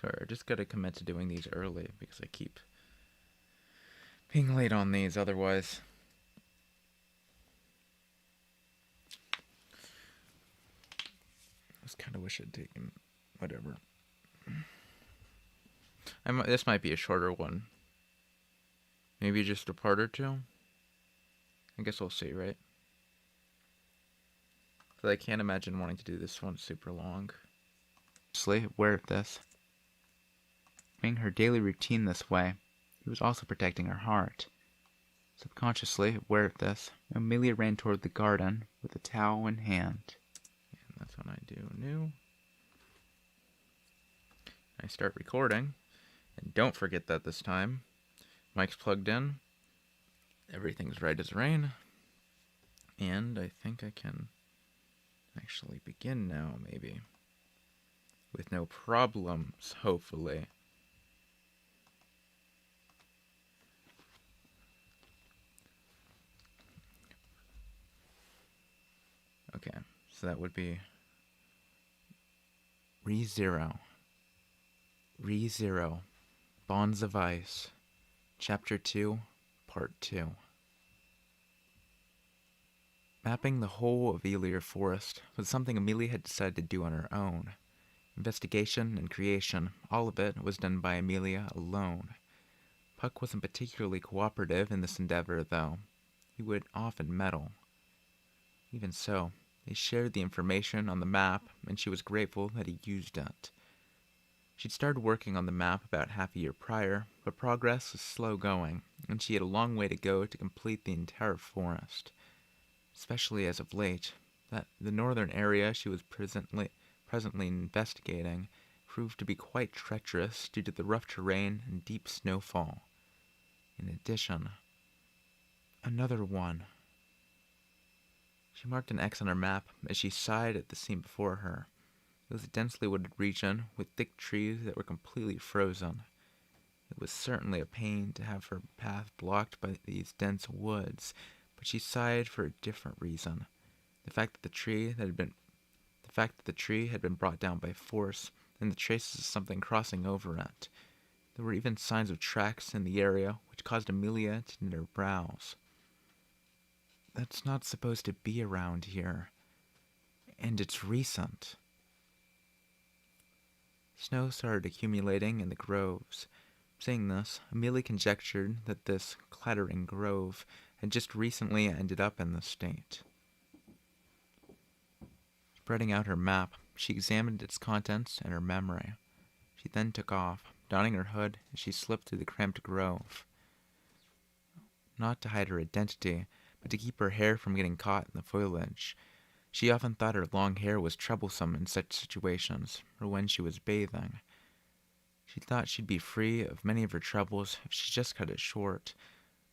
Sorry, I just gotta commit to doing these early because I keep being late on these otherwise. I just kind of wish I'd taken whatever. This might be a shorter one. Maybe just a part or two? I guess we'll see, right? But I can't imagine wanting to do this one super long. Aware of this. Making her daily routine this way, he was also protecting her heart. Subconsciously aware of this, Amelia ran toward the garden with a towel in hand. And that's when I do new. I start recording. And don't forget that this time, mic's plugged in. Everything's right as rain. And I think I can actually begin now, maybe. With no problems, hopefully. Okay, so that would be ReZero. ReZero. Bonds of Ice. Chapter 2, Part 2. Mapping the whole of Elier Forest was something Amelia had decided to do on her own. Investigation and creation, all of it was done by Amelia alone. Puck wasn't particularly cooperative in this endeavor, though. He would often meddle. Even so, they shared the information on the map, and she was grateful that he used it. She'd started working on the map about half a year prior, but progress was slow going, and she had a long way to go to complete the entire forest. Especially as of late, that the northern area she was presently investigating proved to be quite treacherous due to the rough terrain and deep snowfall. In addition, another one. She marked an X on her map as she sighed at the scene before her. It was a densely wooded region with thick trees that were completely frozen. It was certainly a pain to have her path blocked by these dense woods, but she sighed for a different reason. The fact that the tree had been brought down by force, and the traces of something crossing over it. There were even signs of tracks in the area, which caused Amelia to knit her brows. That's not supposed to be around here. And it's recent. Snow started accumulating in the groves. Seeing this, Amelia conjectured that this clattering grove had just recently ended up in the state. Spreading out her map, she examined its contents and her memory. She then took off, donning her hood as she slipped through the cramped grove. Not to hide her identity, but to keep her hair from getting caught in the foliage. She often thought her long hair was troublesome in such situations, or when she was bathing. She thought she'd be free of many of her troubles if she just cut it short.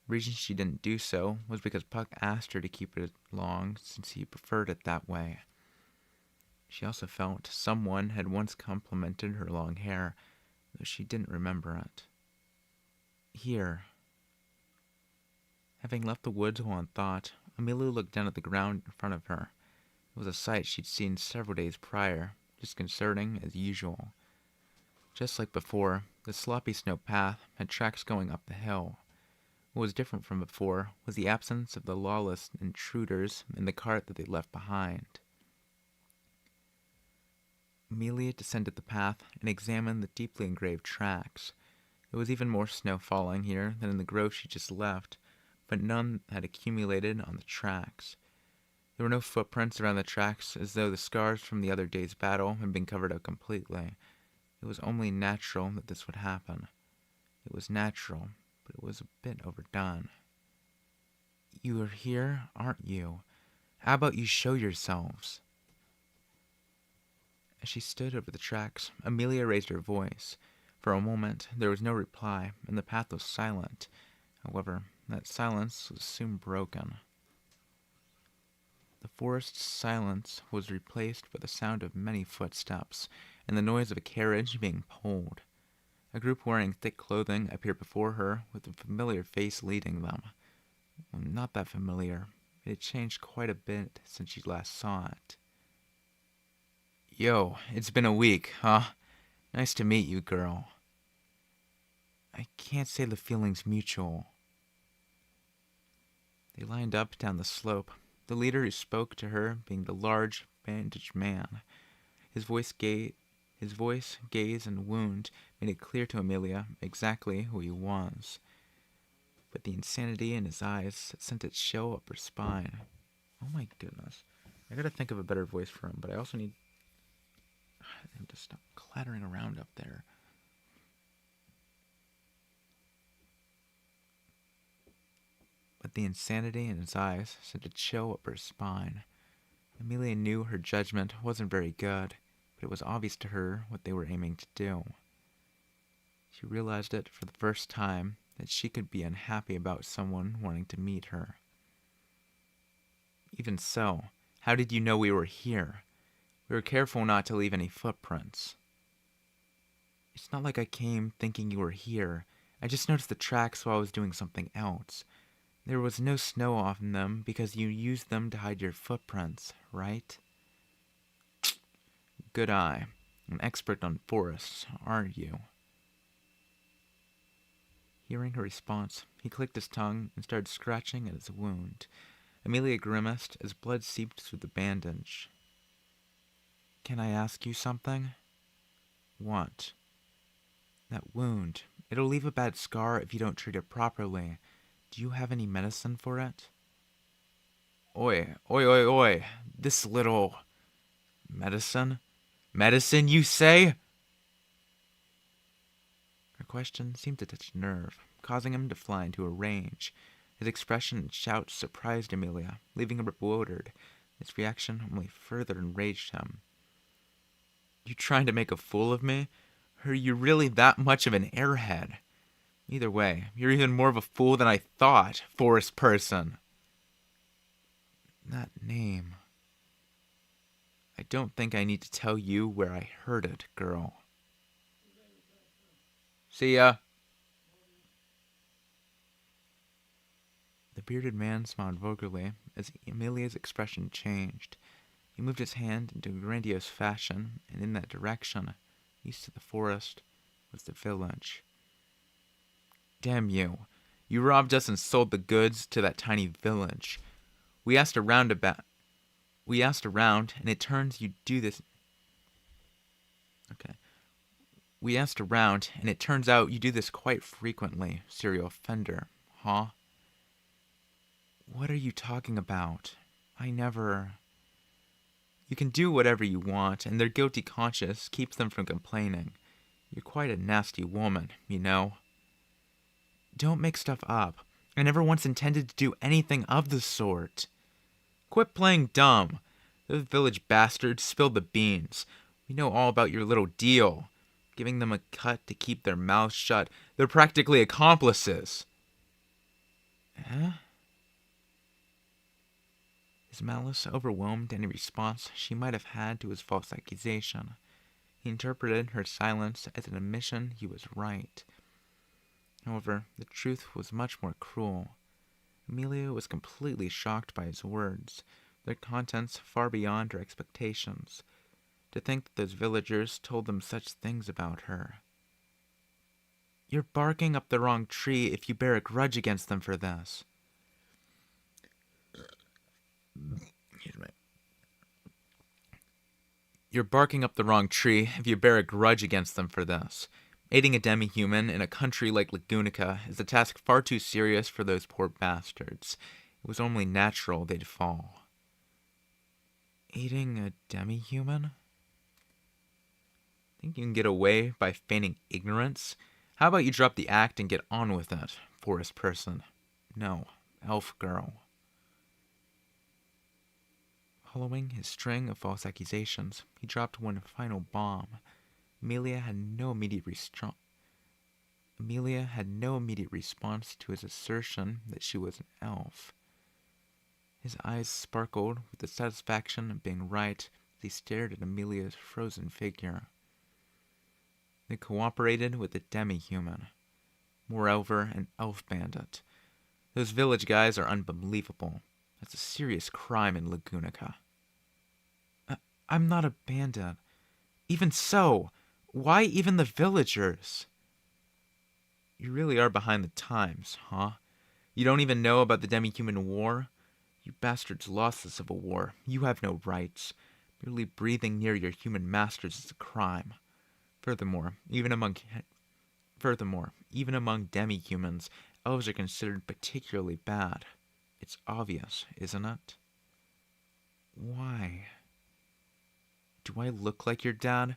The reason she didn't do so was because Puck asked her to keep it long since he preferred it that way. She also felt someone had once complimented her long hair, though she didn't remember it. Here. Having left the woods while in thought, Amelia looked down at the ground in front of her. It was a sight she'd seen several days prior, disconcerting as usual. Just like before, the sloppy snow path had tracks going up the hill. What was different from before was the absence of the lawless intruders in the cart that they left behind. Amelia descended the path and examined the deeply engraved tracks. There was even more snow falling here than in the grove she just left, but none had accumulated on the tracks. There were no footprints around the tracks, as though the scars from the other day's battle had been covered up completely. It was only natural that this would happen. It was natural, but it was a bit overdone. You are here, aren't you? How about you show yourselves? As she stood over the tracks, Amelia raised her voice. For a moment, there was no reply, and the path was silent. However, that silence was soon broken. The forest's silence was replaced by the sound of many footsteps and the noise of a carriage being pulled. A group wearing thick clothing appeared before her, with a familiar face leading them. Well, not that familiar. It had changed quite a bit since she last saw it. Yo, it's been a week, huh? Nice to meet you, girl. I can't say the feeling's mutual. They lined up down the slope, the leader who spoke to her being the large, bandaged man. His voice, gaze, and wound made it clear to Amelia exactly who he was. But the insanity in his eyes sent a chill up her spine. Oh my goodness. I gotta think of a better voice for him, but I also need him to stop clattering around up there. But the insanity in his eyes sent a chill up her spine. Amelia knew her judgment wasn't very good, but it was obvious to her what they were aiming to do. She realized it for the first time that she could be unhappy about someone wanting to meet her. Even so, how did you know we were here? We were careful not to leave any footprints. It's not like I came thinking you were here. I just noticed the tracks while I was doing something else. There was no snow on them because you used them to hide your footprints, right? Good eye. An expert on forests, aren't you? Hearing her response, he clicked his tongue and started scratching at his wound. Amelia grimaced as blood seeped through the bandage. Can I ask you something? What? That wound. It'll leave a bad scar if you don't treat it properly. Do you have any medicine for it? Oi, oi, oi, oi. This little... medicine? Medicine, you say? Her question seemed to touch a nerve, causing him to fly into a rage. His expression and shouts surprised Amelia, leaving her bewildered. His reaction only further enraged him. You trying to make a fool of me? Or are you really that much of an airhead? Either way, you're even more of a fool than I thought, forest person. That name. I don't think I need to tell you where I heard it, girl. See ya. The bearded man smiled vulgarly as Amelia's expression changed. He moved his hand into grandiose fashion, and in that direction, east of the forest, was the village. Damn you. You robbed us and sold the goods to that tiny village. We asked around, and it turns you do this... Okay. We asked around, and it turns out you do this quite frequently, serial offender, huh? What are you talking about? I never... You can do whatever you want, and their guilty conscience keeps them from complaining. You're quite a nasty woman, you know. Don't make stuff up. I never once intended to do anything of the sort. Quit playing dumb. Those village bastards spilled the beans. We know all about your little deal. Giving them a cut to keep their mouths shut. They're practically accomplices. Huh? His malice overwhelmed any response she might have had to his false accusation. He interpreted her silence as an admission he was right. However, the truth was much more cruel. Amelia was completely shocked by his words, their contents far beyond her expectations. To think that those villagers told them such things about her. You're barking up the wrong tree if you bear a grudge against them for this. Excuse me. You're barking up the wrong tree if you bear a grudge against them for this. Aiding a demi-human in a country like Lagunica is a task far too serious for those poor bastards. It was only natural they'd fall. Aiding a demi-human? Think you can get away by feigning ignorance? How about you drop the act and get on with it, forest person? No, elf girl. Following his string of false accusations, he dropped one final bomb. Amelia had no immediate response to his assertion that she was an elf. His eyes sparkled with the satisfaction of being right as he stared at Amelia's frozen figure. They cooperated with the demi-human. Moreover, an elf bandit. Those village guys are unbelievable. That's a serious crime in Lagunica. I'm not a bandit. Even so, Why even the villagers? You really are behind the times, huh? You don't even know about the demi-human war? You bastards lost the Civil War. You have no rights. Merely breathing near your human masters is a crime. Furthermore, even among demi-humans, elves are considered particularly bad. It's obvious, isn't it? Why? Do I look like your dad?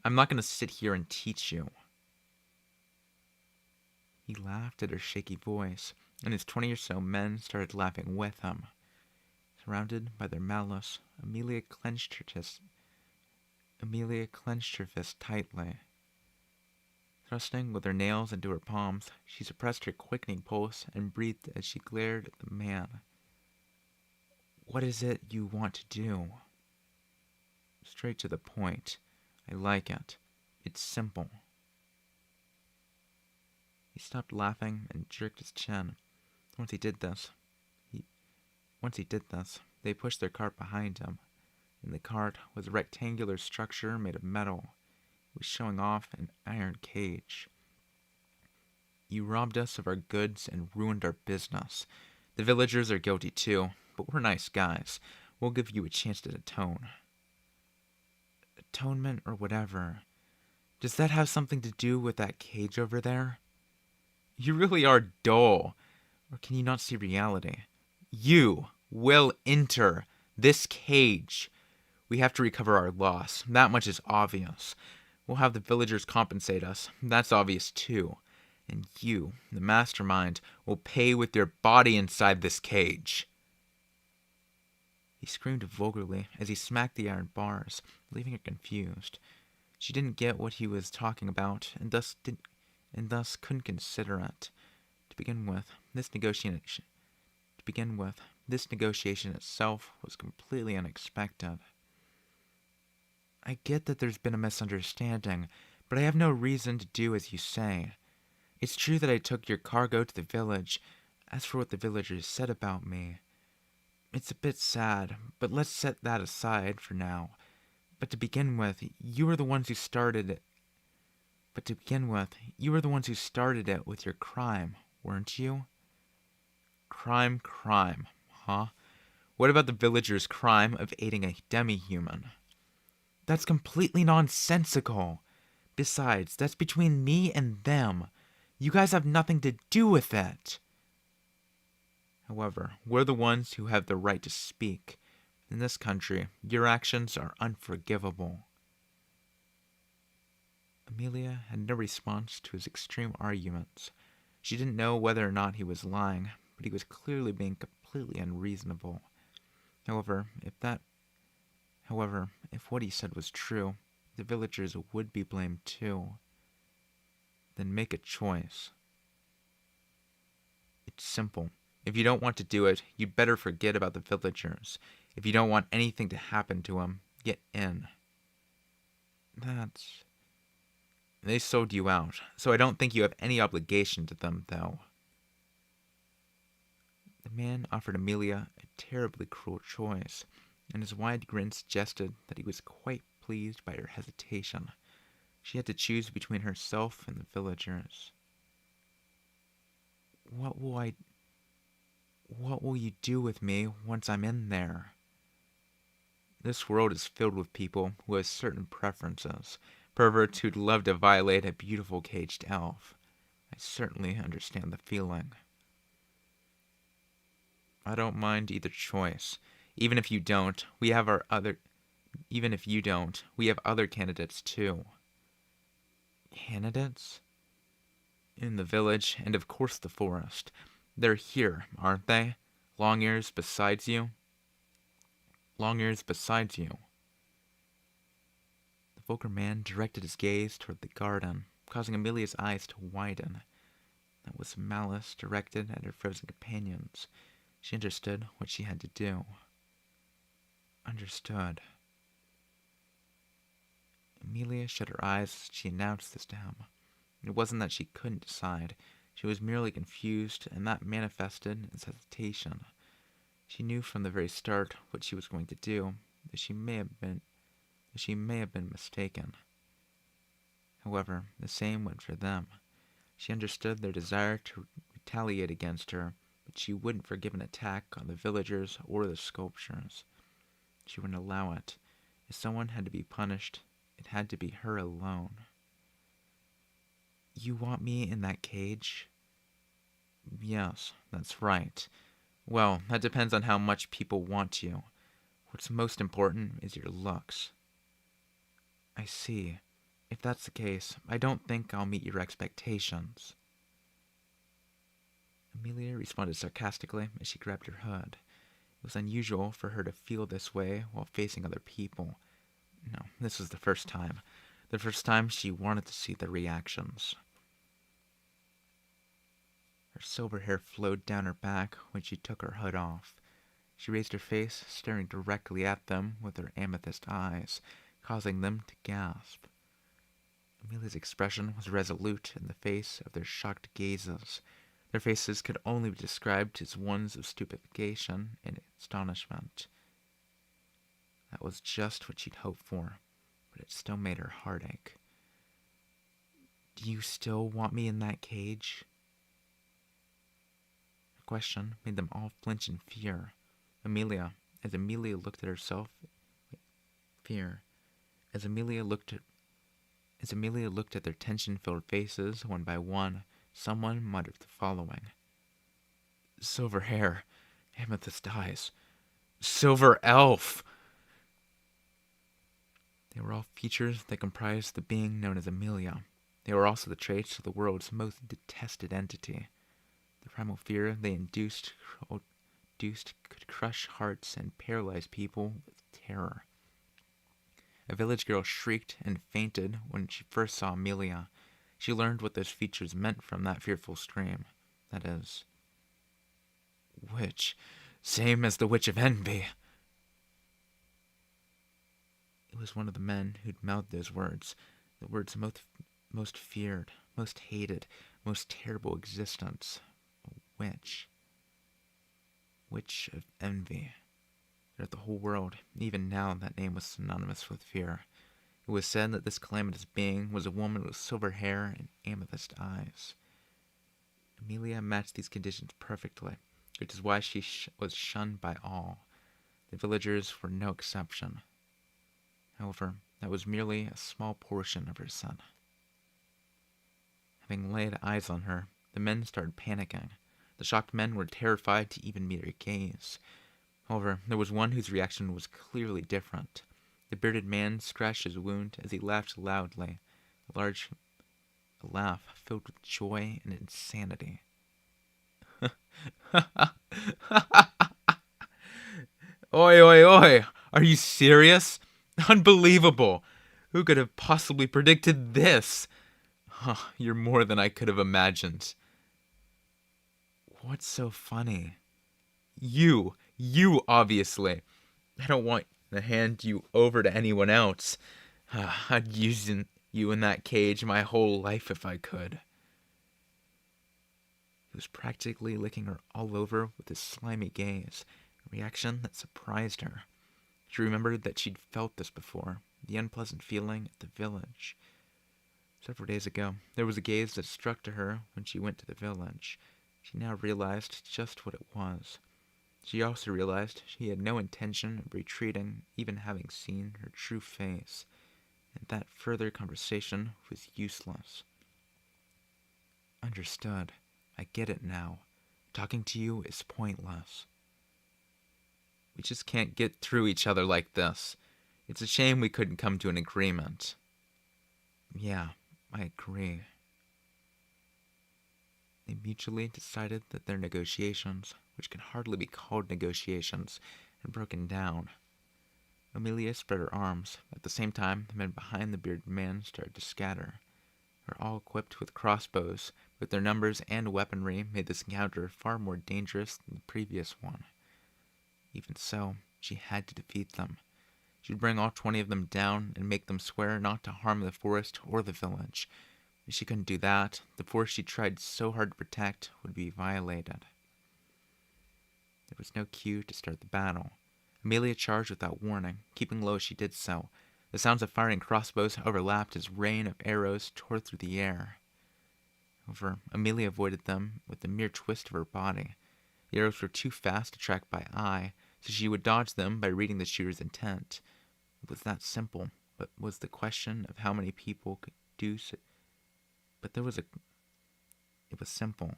I'm not going to sit here and teach you. He laughed at her shaky voice, and his 20 or so men started laughing with him. Surrounded by their malice, Amelia clenched her fist tightly. Thrusting with her nails into her palms, she suppressed her quickening pulse and breathed as she glared at the man. What is it you want to do? Straight to the point. I like it. It's simple. He stopped laughing and jerked his chin. Once he did this, they pushed their cart behind him. In the cart was a rectangular structure made of metal. It was showing off an iron cage. You robbed us of our goods and ruined our business. The villagers are guilty too, but we're nice guys. We'll give you a chance to atone. Atonement or whatever. Does that have something to do with that cage over there? You really are dull. Or can you not see reality? You will enter this cage. We have to recover our loss. That much is obvious. We'll have the villagers compensate us. That's obvious too. And you, the mastermind, will pay with your body inside this cage. He screamed vulgarly as he smacked the iron bars, leaving her confused. She didn't get what he was talking about, and thus couldn't consider it. To begin with, this negotiation itself was completely unexpected. I get that there's been a misunderstanding, but I have no reason to do as you say. It's true that I took your cargo to the village. As for what the villagers said about me, it's a bit sad, but let's set that aside for now. But to begin with, you were the ones who started it. With your crime, weren't you? Crime, huh? What about the villagers' crime of aiding a demi-human? That's completely nonsensical. Besides, that's between me and them. You guys have nothing to do with it. However, we're the ones who have the right to speak. In this country, your actions are unforgivable. Amelia had no response to his extreme arguments. She didn't know whether or not he was lying, but he was clearly being completely unreasonable. However, if what he said was true, the villagers would be blamed too. Then make a choice. It's simple. If you don't want to do it, you'd better forget about the villagers. If you don't want anything to happen to them, get in. They sold you out, so I don't think you have any obligation to them, though. The man offered Amelia a terribly cruel choice, and his wide grin suggested that he was quite pleased by her hesitation. She had to choose between herself and the villagers. What will you do with me once I'm in there? This world is filled with people who have certain preferences. Perverts who'd love to violate a beautiful caged elf. I certainly understand the feeling. I don't mind either choice. Even if you don't, we have other candidates too. Candidates? In the village, and of course the forest. They're here, aren't they? Long ears besides you. The vulgar man directed his gaze toward the garden, causing Amelia's eyes to widen. That was malice directed at her frozen companions. She understood what she had to do. Understood. Amelia shut her eyes as she announced this to him. It wasn't that she couldn't decide. She was merely confused, and that manifested as hesitation. She knew from the very start what she was going to do, that she may have been mistaken. However, the same went for them. She understood their desire to retaliate against her, but she wouldn't forgive an attack on the villagers or the sculptures. She wouldn't allow it. If someone had to be punished, it had to be her alone. You want me in that cage? Yes, that's right. Well, that depends on how much people want you. What's most important is your looks. I see. If that's the case, I don't think I'll meet your expectations. Amelia responded sarcastically as she grabbed her hood. It was unusual for her to feel this way while facing other people. No, this was the first time. The first time she wanted to see their reactions. Her silver hair flowed down her back when she took her hood off. She raised her face, staring directly at them with her amethyst eyes, causing them to gasp. Amelia's expression was resolute in the face of their shocked gazes. Their faces could only be described as ones of stupefaction and astonishment. That was just what she'd hoped for, but it still made her heart ache. Do you still want me in that cage? Her question made them all flinch in fear. As Amelia looked at their tension-filled faces one by one, someone muttered the following. Silver hair, amethyst eyes, silver elf! They were all features that comprised the being known as Amelia. They were also the traits of the world's most detested entity. The primal fear they induced could crush hearts and paralyze people with terror. A village girl shrieked and fainted when she first saw Amelia. She learned what those features meant from that fearful scream. That is, witch, same as the Witch of Envy. It was one of the men who'd mouthed those words, the words most feared, most hated, most terrible existence. A witch. Witch of Envy. Throughout the whole world, even now, that name was synonymous with fear. It was said that this calamitous being was a woman with silver hair and amethyst eyes. Amelia matched these conditions perfectly, which is why she was shunned by all. The villagers were no exception. However, that was merely a small portion of her sin. Having laid eyes on her, the men started panicking. The shocked men were terrified to even meet her gaze. However, there was one whose reaction was clearly different. The bearded man scratched his wound as he laughed loudly, a laugh filled with joy and insanity. Oi, oi, oi! Are you serious? Unbelievable! Who could have possibly predicted this? You're more than I could have imagined. What's so funny? You obviously. I don't want to hand you over to anyone else. I'd use you in that cage my whole life if I could. He was practically licking her all over with his slimy gaze, a reaction that surprised her. She remembered that she'd felt this before, the unpleasant feeling at the village. Several days ago, there was a gaze that struck to her when she went to the village. She now realized just what it was. She also realized she had no intention of retreating, even having seen her true face, and that further conversation was useless. Understood. I get it now. Talking to you is pointless. We just can't get through each other like this. It's a shame we couldn't come to an agreement. Yeah, I agree. They mutually decided that their negotiations, which can hardly be called negotiations, had broken down. Amelia spread her arms. At the same time, the men behind the bearded man started to scatter. They were all equipped with crossbows, but their numbers and weaponry made this encounter far more dangerous than the previous one. Even so, she had to defeat them. She'd bring all 20 of them down and make them swear not to harm the forest or the village. If she couldn't do that, the forest she tried so hard to protect would be violated. There was no cue to start the battle. Amelia charged without warning, keeping low as she did so. The sounds of firing crossbows overlapped as rain of arrows tore through the air. However, Amelia avoided them with the mere twist of her body. The arrows were too fast to track by eye, so she would dodge them by reading the shooter's intent. It was that simple, but was the question of how many people could do so. But there was a. It was simple,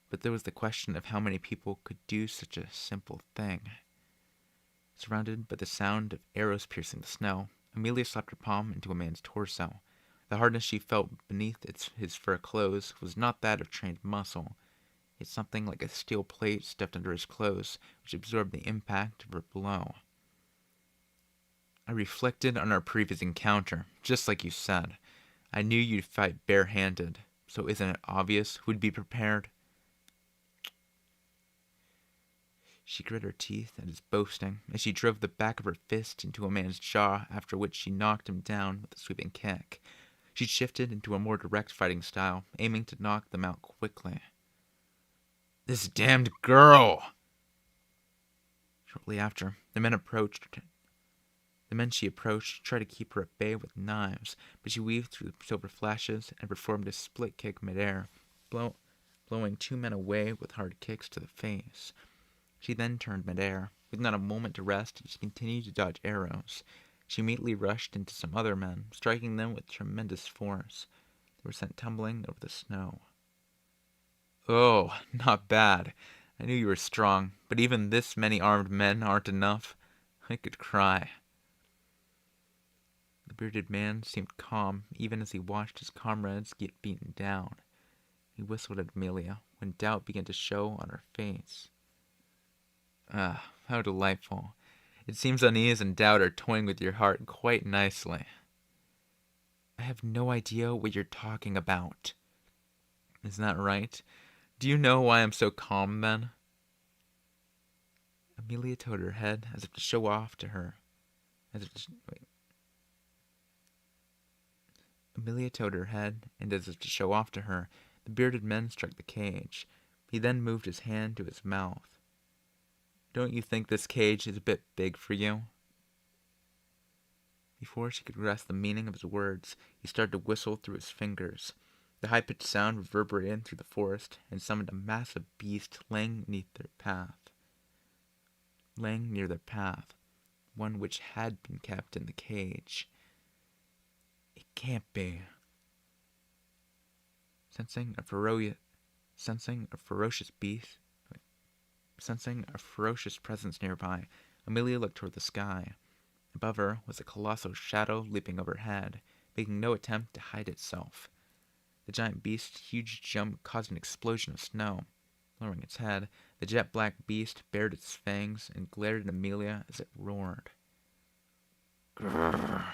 but there was the question of how many people could do such a simple thing. Surrounded by the sound of arrows piercing the snow, Amelia slapped her palm into a man's torso. The hardness she felt beneath his fur clothes was not that of trained muscle. It's something like a steel plate stuffed under his clothes, which absorbed the impact of her blow. I reflected on our previous encounter, just like you said. I knew you'd fight barehanded, so isn't it obvious who'd be prepared? She grit her teeth at his boasting as she drove the back of her fist into a man's jaw, after which she knocked him down with a sweeping kick. She shifted into a more direct fighting style, aiming to knock them out quickly. This damned girl! Shortly after, the men she approached tried to keep her at bay with knives, but she weaved through the silver flashes and performed a split kick midair, blowing two men away with hard kicks to the face. She then turned midair. With not a moment to rest, she continued to dodge arrows. She immediately rushed into some other men, striking them with tremendous force. They were sent tumbling over the snow. Oh, not bad. I knew you were strong, but even this many armed men aren't enough. I could cry. The bearded man seemed calm, even as he watched his comrades get beaten down. He whistled at Amelia, when doubt began to show on her face. Ah, how delightful. It seems unease and doubt are toying with your heart quite nicely. I have no idea what you're talking about. Isn't that right? Do you know why I'm so calm, then? Amelia toed her head as if to show off to her. Amelia toed her head, and as if to show off to her, the bearded man struck the cage. He then moved his hand to his mouth. Don't you think this cage is a bit big for you? Before she could grasp the meaning of his words, he started to whistle through his fingers. The high-pitched sound reverberated through the forest and summoned a massive beast laying near their path, one which had been kept in the cage. It can't be. Sensing a ferocious presence nearby, Amelia looked toward the sky. Above her was a colossal shadow leaping overhead, making no attempt to hide itself. The giant beast's huge jump caused an explosion of snow. Lowering its head, the jet-black beast bared its fangs and glared at Amelia as it roared. Grrr.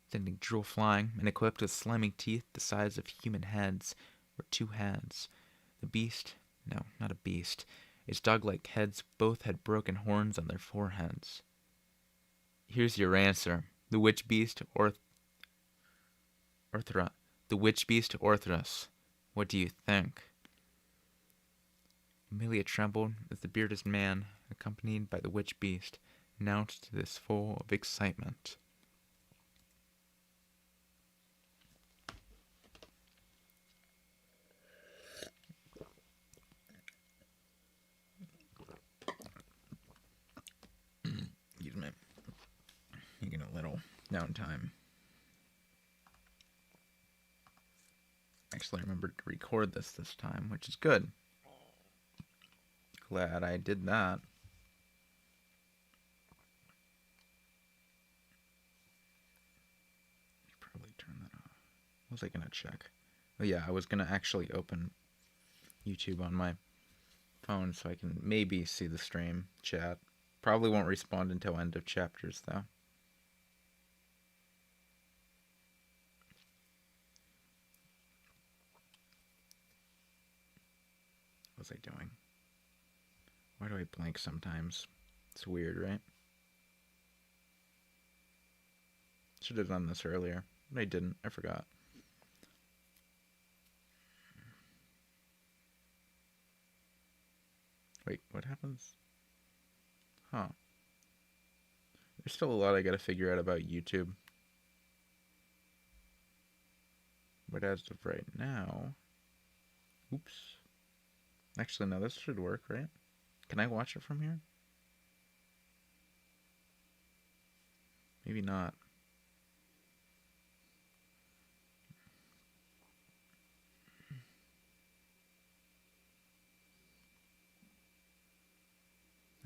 Sending drool flying and equipped with slimy teeth the size of human heads were two heads. The beast, no, not a beast, its dog-like heads both had broken horns on their foreheads. Here's your answer. The witch beast Orthros. What do you think? Amelia trembled as the bearded man, accompanied by the witch beast, announced this full of excitement. Excuse me. Taking a little downtime. Actually, I remembered to record this time, which is good. Glad I did that. Probably turn that off. What was I gonna check? Oh yeah, I was gonna actually open YouTube on my phone so I can maybe see the stream chat. Probably won't respond until end of chapters though. What was I doing? Why do I blank sometimes? It's weird, right? Should have done this earlier, but I didn't. I forgot. Wait, what happens? Huh. There's still a lot I gotta figure out about YouTube. But as of right now... Oops. Actually, no, this should work, right? Can I watch it from here? Maybe not.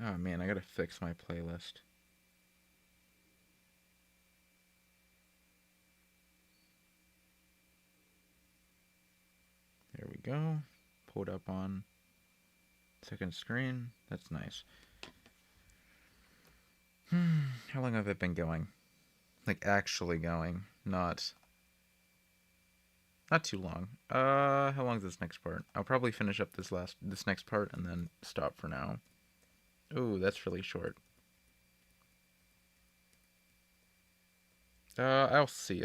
Oh man, I gotta fix my playlist. There we go. Pulled up on second screen. That's nice. How long have I been going? Like actually going, not too long. How long is this next part? I'll probably finish up this next part and then stop for now. Ooh, that's really short. I'll see.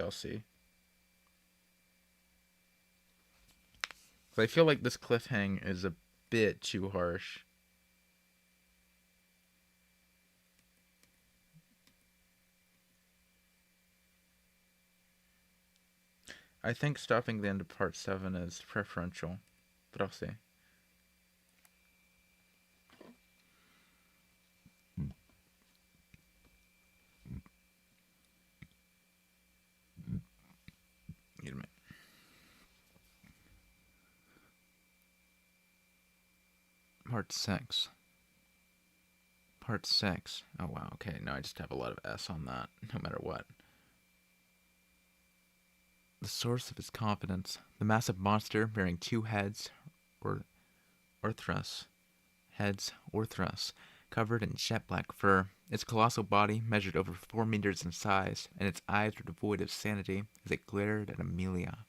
But I feel like this cliffhang is a bit too harsh. I think stopping the end of part 7 is preferential, but I'll see. Wait a minute. Part 6. Part 6. Oh wow, okay, no, I just have a lot of S on that, no matter what. The source of his confidence, the massive monster bearing 2 heads, or Orthrus, covered in jet black fur. Its colossal body measured over 4 meters in size, and its eyes were devoid of sanity as it glared at Amelia.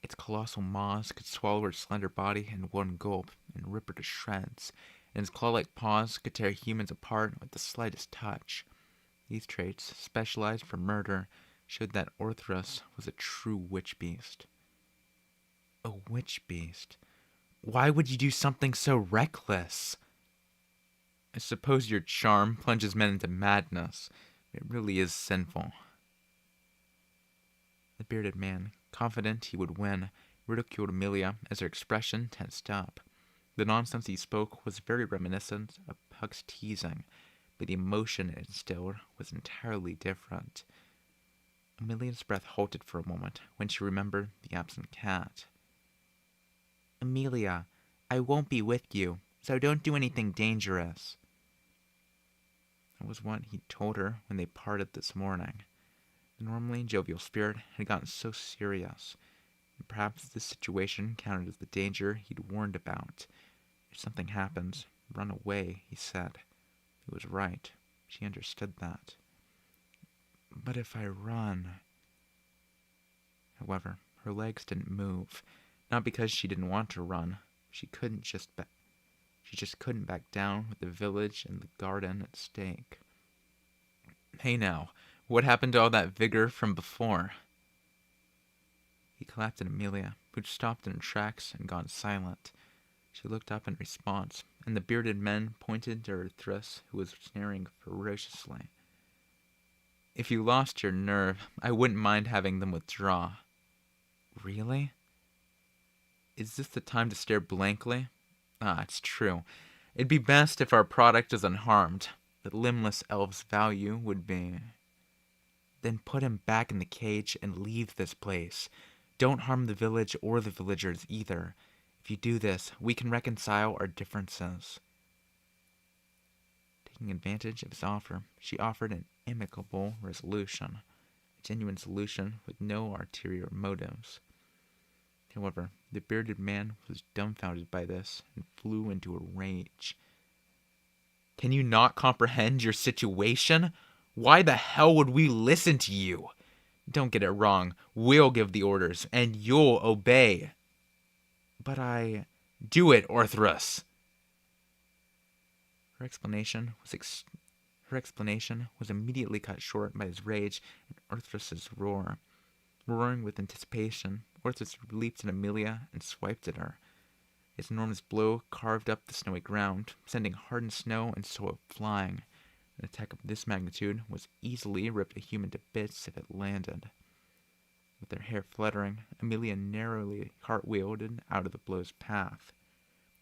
Its colossal maws could swallow her slender body in one gulp and rip her to shreds, and its claw-like paws could tear humans apart with the slightest touch. These traits, specialized for murder, showed that Orthrus was a true witch beast. A witch beast? Why would you do something so reckless? I suppose your charm plunges men into madness. It really is sinful. The bearded man, confident he would win, ridiculed Amelia as her expression tensed up. The nonsense he spoke was very reminiscent of Puck's teasing, but the emotion it instilled was entirely different. Amelia's breath halted for a moment when she remembered the absent cat. Amelia, I won't be with you, so don't do anything dangerous. That was what he'd told her when they parted this morning. The normally jovial spirit had gotten so serious, and perhaps this situation counted as the danger he'd warned about. If something happens, run away, he said. He was right. She understood that. But if I run... However, her legs didn't move. Not because she didn't want to run. She just couldn't back down with the village and the garden at stake. Hey now, what happened to all that vigor from before? He clapped at Amelia, who'd stopped in her tracks and gone silent. She looked up in response, and the bearded men pointed to Orthrus, who was sneering ferociously. If you lost your nerve, I wouldn't mind having them withdraw. Really? Is this the time to stare blankly? Ah, it's true. It'd be best if our product is unharmed. The limbless elf's value would be... Then put him back in the cage and leave this place. Don't harm the village or the villagers either. If you do this, we can reconcile our differences. Taking advantage of his offer, she offered an amicable resolution. A genuine solution with no ulterior motives. However, the bearded man was dumbfounded by this and flew into a rage. Can you not comprehend your situation? Why the hell would we listen to you? Don't get it wrong. We'll give the orders, and you'll obey. But I... Do it, Orthrus! Her explanation was immediately cut short by his rage and Orthrus's roar. Roaring with anticipation, Orthrus leaped at Amelia and swiped at her. His enormous blow carved up the snowy ground, sending hardened snow and soil flying. An attack of this magnitude was easily rip a human to bits if it landed. With her hair fluttering, Amelia narrowly cartwheeled out of the blow's path.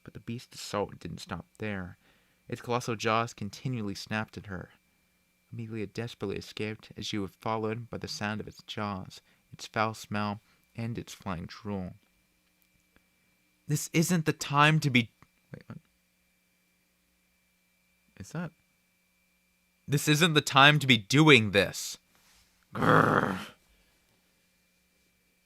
But the beast's assault didn't stop there. Its colossal jaws continually snapped at her. Amelia desperately escaped as she was followed by the sound of its jaws, its foul smell, and its flying drool. This isn't the time to be... Wait, what? Is that... This isn't the time to be doing this. Grrr.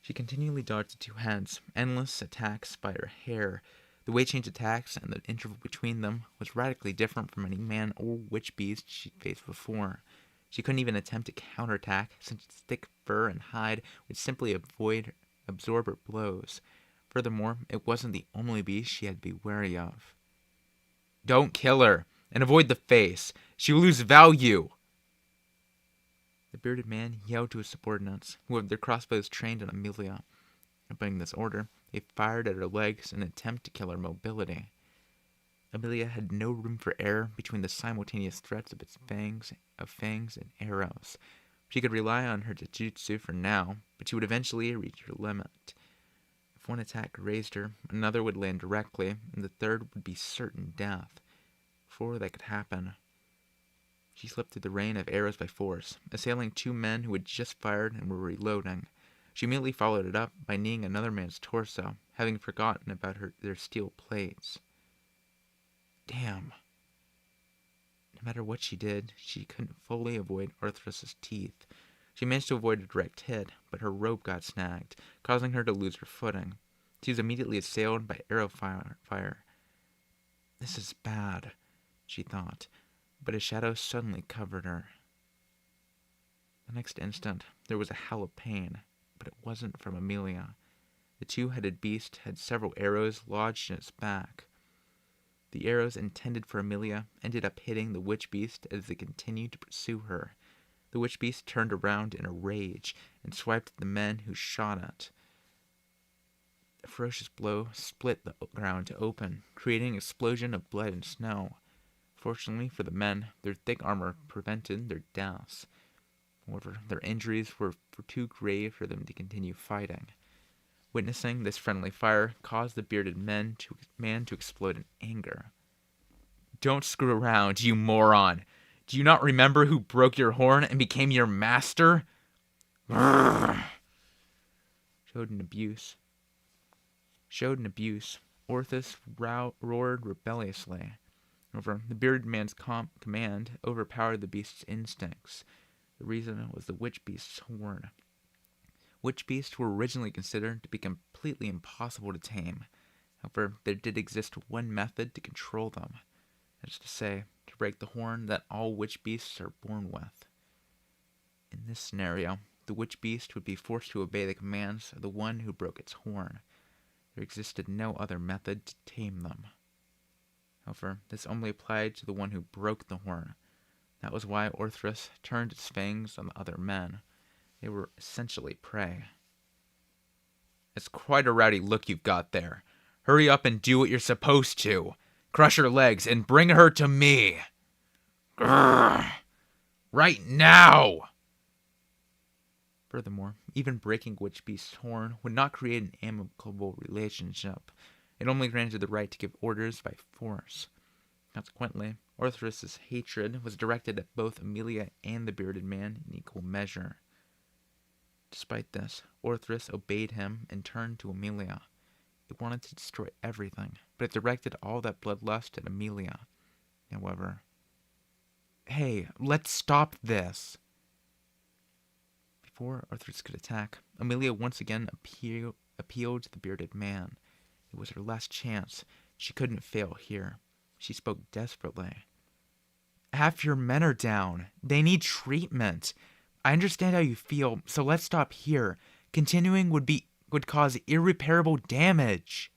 She continually dodged the two heads, endless attacks by her hair. The way change attacks and the interval between them was radically different from any man or witch beast she'd faced before. She couldn't even attempt to counterattack, since its thick fur and hide would simply absorb her blows. Furthermore, it wasn't the only beast she had to be wary of. Don't kill her, and avoid the face. She will lose value. The bearded man yelled to his subordinates, who had their crossbows trained on Amelia. Obeying this order, they fired at her legs in an attempt to kill her mobility. Amelia had no room for error between the simultaneous threats of its fangs and arrows. She could rely on her jujutsu for now, but she would eventually reach her limit. If one attack grazed her, another would land directly, and the third would be certain death. Before that could happen, she slipped through the rain of arrows by force, assailing two men who had just fired and were reloading. She immediately followed it up by kneeing another man's torso, having forgotten about their steel plates. Damn. No matter what she did, she couldn't fully avoid Arthrus's teeth. She managed to avoid a direct hit, but her rope got snagged, causing her to lose her footing. She was immediately assailed by arrow fire. This is bad, she thought, but a shadow suddenly covered her. The next instant, there was a howl of pain, but it wasn't from Amelia. The two-headed beast had several arrows lodged in its back. The arrows intended for Amelia ended up hitting the witch beast as they continued to pursue her. The witch beast turned around in a rage and swiped at the men who shot it. A ferocious blow split the ground open, creating an explosion of blood and snow. Fortunately for the men, their thick armor prevented their deaths. However, their injuries were too grave for them to continue fighting. Witnessing this friendly fire caused the bearded man to explode in anger. Don't screw around, you moron! Do you not remember who broke your horn and became your master? Showed an abuse. Orthus roared rebelliously. However, the bearded man's command overpowered the beast's instincts. The reason was the witch beast's horn. Witch beasts were originally considered to be completely impossible to tame. However, there did exist one method to control them. That is to say, to break the horn that all witch beasts are born with. In this scenario, the witch beast would be forced to obey the commands of the one who broke its horn. There existed no other method to tame them. However, this only applied to the one who broke the horn. That was why Orthrus turned its fangs on the other men. They were essentially prey. It's quite a rowdy look you've got there. Hurry up and do what you're supposed to. Crush her legs and bring her to me. Grrr! Right now! Furthermore, even breaking Witch Beast's horn would not create an amicable relationship. It only granted the right to give orders by force. Consequently, Orthrus's hatred was directed at both Amelia and the bearded man in equal measure. Despite this, Orthrus obeyed him and turned to Amelia. It wanted to destroy everything, but it directed all that bloodlust at Amelia. However, hey, let's stop this! Before Orthrus could attack, Amelia once again appealed to the bearded man. It was her last chance. She couldn't fail here. She spoke desperately. Half your men are down. They need treatment. I understand how you feel, so let's stop here. Continuing would cause irreparable damage.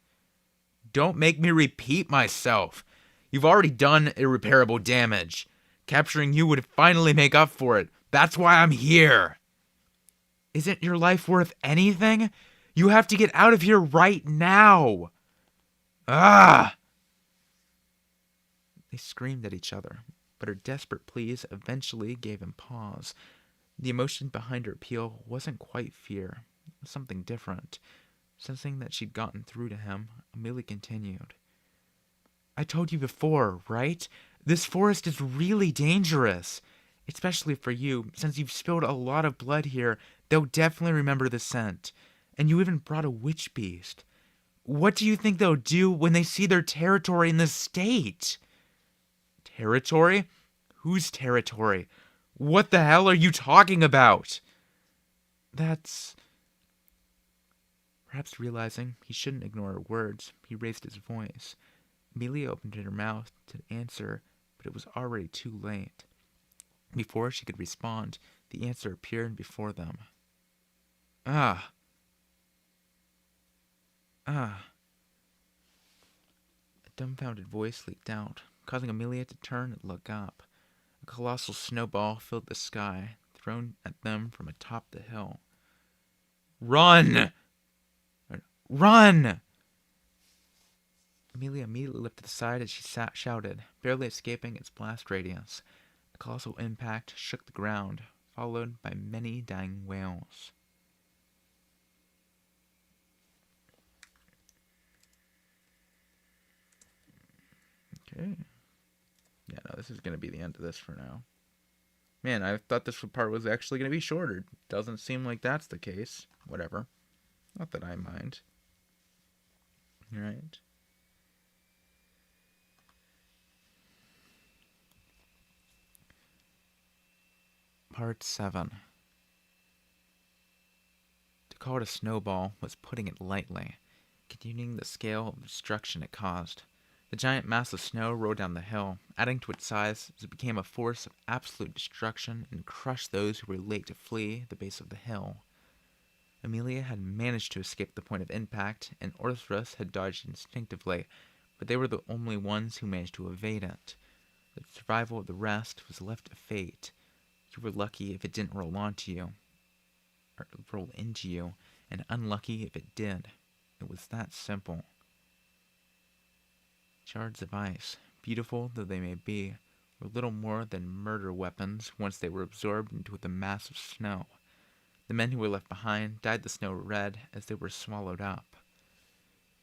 Don't make me repeat myself. You've already done irreparable damage. Capturing you would finally make up for it. That's why I'm here. Isn't your life worth anything? You have to get out of here right now. Ah! They screamed at each other. but her desperate pleas eventually gave him pause. The emotion behind her appeal wasn't quite fear. It was something different. Sensing that she'd gotten through to him, Amelia continued. I told you before, right? This forest is really dangerous. Especially for you, since you've spilled a lot of blood here, they'll definitely remember the scent. And you even brought a witch beast. What do you think they'll do when they see their territory in this state? Territory? Whose territory? What the hell are you talking about? That's... Perhaps realizing he shouldn't ignore her words, he raised his voice. Amelia opened her mouth to answer, but it was already too late. Before she could respond, the answer appeared before them. Ah. Ah. A dumbfounded voice leaked out, causing Amelia to turn and look up. A colossal snowball filled the sky, thrown at them from atop the hill. Run! Run! Amelia immediately leapt to the side as she shouted, barely escaping its blast radius. A colossal impact shook the ground, followed by many dying wails. Okay. Yeah, no, this is going to be the end of this for now. Man, I thought this part was actually going to be shorter. Doesn't seem like that's the case. Whatever. Not that I mind. Alright. Part 7. To call it a snowball was putting it lightly, continuing the scale of destruction it caused. The giant mass of snow rolled down the hill, adding to its size as it became a force of absolute destruction and crushed those who were late to flee the base of the hill. Amelia had managed to escape the point of impact, and Orthros had dodged instinctively, but they were the only ones who managed to evade it. The survival of the rest was left to fate. You were lucky if it didn't roll onto you, or roll into you, and unlucky if it did. It was that simple. Shards of ice, beautiful though they may be, were little more than murder weapons once they were absorbed into the mass of snow. The men who were left behind dyed the snow red as they were swallowed up.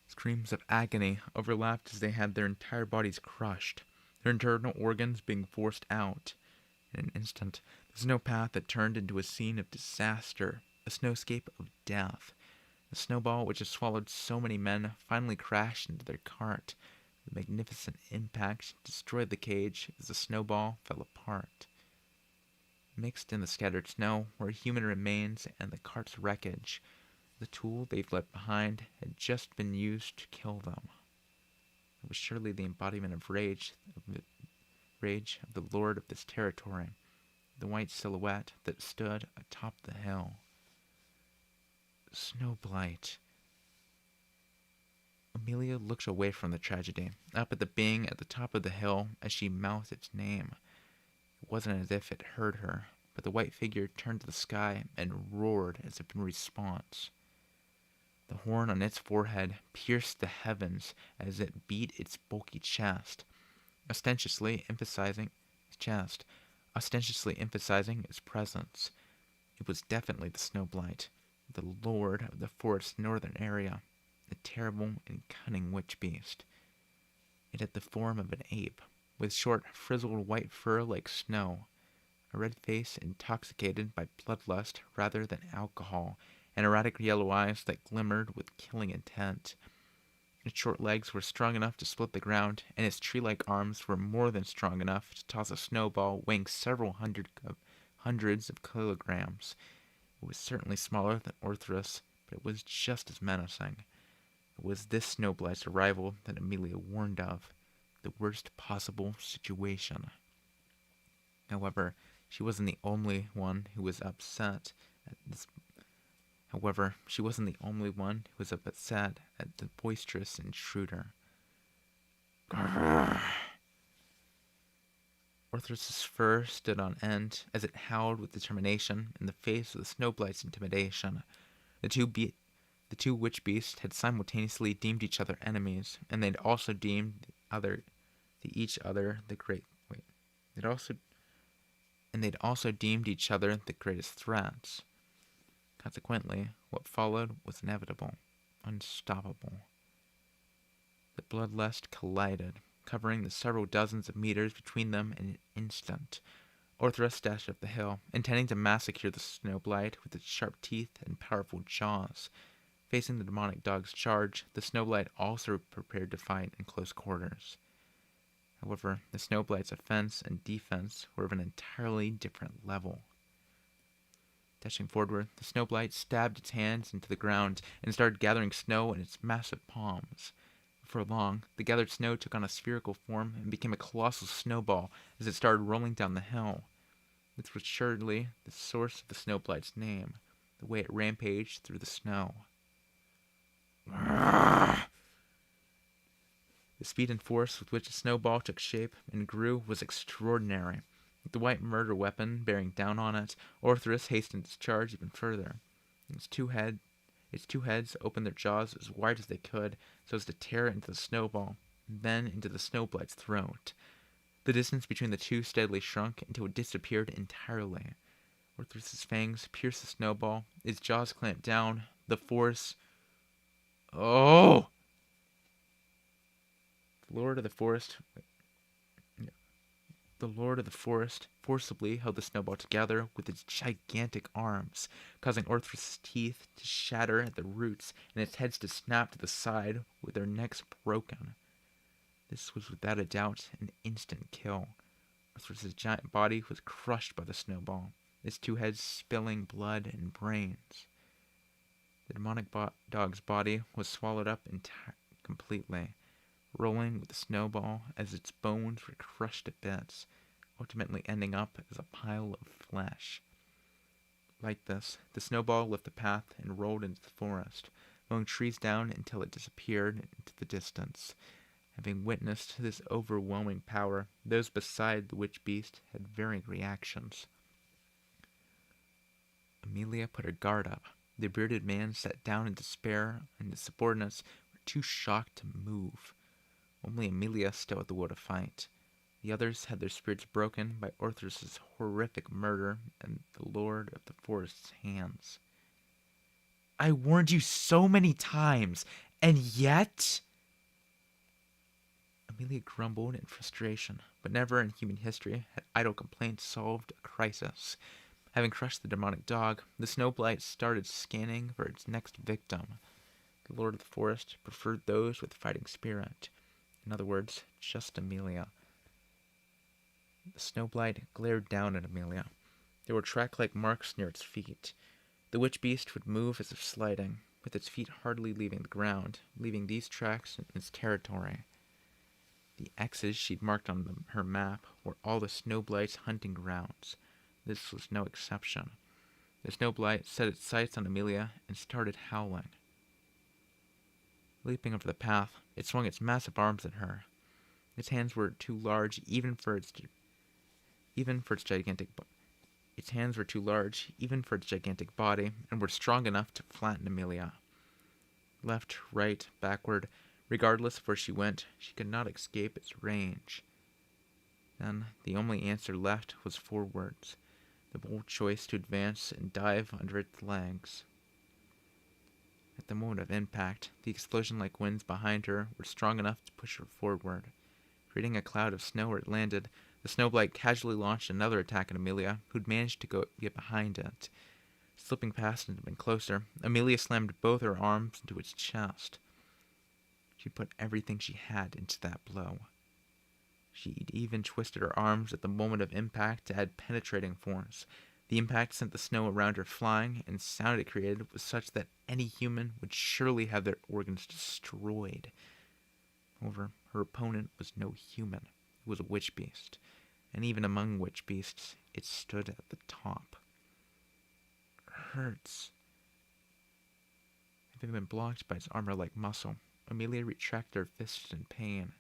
Screams of agony overlapped as they had their entire bodies crushed, their internal organs being forced out. In an instant, the snow path had turned into a scene of disaster, a snowscape of death. The snowball which had swallowed so many men finally crashed into their cart. The magnificent impact destroyed the cage as the snowball fell apart. Mixed in the scattered snow were human remains and the cart's wreckage. The tool they'd left behind had just been used to kill them. It was surely the embodiment of rage of the lord of this territory, the white silhouette that stood atop the hill. Snowblight. Amelia looked away from the tragedy, up at the being at the top of the hill as she mouthed its name. It wasn't as if it heard her, but the white figure turned to the sky and roared as if in response. The horn on its forehead pierced the heavens as it beat its bulky chest, ostentiously emphasizing its presence. It was definitely the Snowblight, the lord of the forest's northern area, a terrible and cunning witch beast. It had the form of an ape, with short, frizzled white fur like snow, a red face intoxicated by bloodlust rather than alcohol, and erratic yellow eyes that glimmered with killing intent. Its short legs were strong enough to split the ground, and its tree-like arms were more than strong enough to toss a snowball weighing several hundreds of kilograms. It was certainly smaller than Orthros, but it was just as menacing. It was this Snowblight's arrival that Amelia warned of, the worst possible situation. However, she wasn't the only one who was upset at the boisterous intruder. Orthros's fur stood on end as it howled with determination in the face of the Snowblight's intimidation. The two witch beasts had simultaneously deemed each other enemies, and they'd also deemed each other the great. They'd also they'd also deemed each other the greatest threats. Consequently, what followed was inevitable, unstoppable. The bloodlust collided, covering the several dozens of meters between them in an instant. Orthrus dashed up the hill, intending to massacre the snowblight with its sharp teeth and powerful jaws. Facing the demonic dog's charge, the snowblight also prepared to fight in close quarters. However, the snowblight's offense and defense were of an entirely different level. Dashing forward, the snowblight stabbed its hands into the ground and started gathering snow in its massive palms. Before long, the gathered snow took on a spherical form and became a colossal snowball as it started rolling down the hill. This was surely the source of the snowblight's name, the way it rampaged through the snow. The speed and force with which the snowball took shape and grew was extraordinary. With the white murder weapon bearing down on it, Orthrus hastened its charge even further. Its two heads opened their jaws as wide as they could, so as to tear into the snowball, and then into the snowblight's throat. The distance between the two steadily shrunk until it disappeared entirely. Orthrus's fangs pierced the snowball, its jaws clamped down, the force... Oh! The Lord of the Forest forcibly held the snowball together with its gigantic arms, causing Orthrus's teeth to shatter at the roots and its heads to snap to the side with their necks broken. This was without a doubt an instant kill. Orthrus's giant body was crushed by the snowball, its two heads spilling blood and brains. The demonic dog's body was swallowed up completely, rolling with the snowball as its bones were crushed to bits, ultimately ending up as a pile of flesh. Like this, the snowball left the path and rolled into the forest, mowing trees down until it disappeared into the distance. Having witnessed this overwhelming power, those beside the witch beast had varying reactions. Amelia put her guard up. The bearded man sat down in despair, and his subordinates were too shocked to move. Only Amelia still had the will to fight. The others had their spirits broken by Orthrus's horrific murder and the Lord of the Forest's hands. "I warned you so many times, and yet..." Amelia grumbled in frustration, but never in human history had idle complaint solved a crisis. Having crushed the demonic dog, the snowblight started scanning for its next victim. The Lord of the Forest preferred those with fighting spirit. In other words, just Amelia. The snowblight glared down at Amelia. There were track-like marks near its feet. The witch beast would move as if sliding, with its feet hardly leaving the ground, leaving these tracks in its territory. The X's she'd marked on her map were all the snowblight's hunting grounds. This was no exception. The snowblight set its sights on Amelia and started howling. Leaping over the path, it swung its massive arms at her. Its hands were too large even for its gigantic body, and were strong enough to flatten Amelia. Left, right, backward, regardless of where she went, she could not escape its range. Then the only answer left was forwards, the bold choice to advance and dive under its legs. At the moment of impact, the explosion-like winds behind her were strong enough to push her forward. Creating a cloud of snow where it landed, the snowblight casually launched another attack at Amelia, who'd managed to get behind it. Slipping past and even closer, Amelia slammed both her arms into its chest. She put everything she had into that blow. She'd even twisted her arms at the moment of impact to add penetrating force. The impact sent the snow around her flying, and the sound it created was such that any human would surely have their organs destroyed. However, her opponent was no human. It was a witch beast, and even among witch beasts, it stood at the top. It hurts. Having been blocked by its armor-like muscle, Amelia retracted her fists in pain.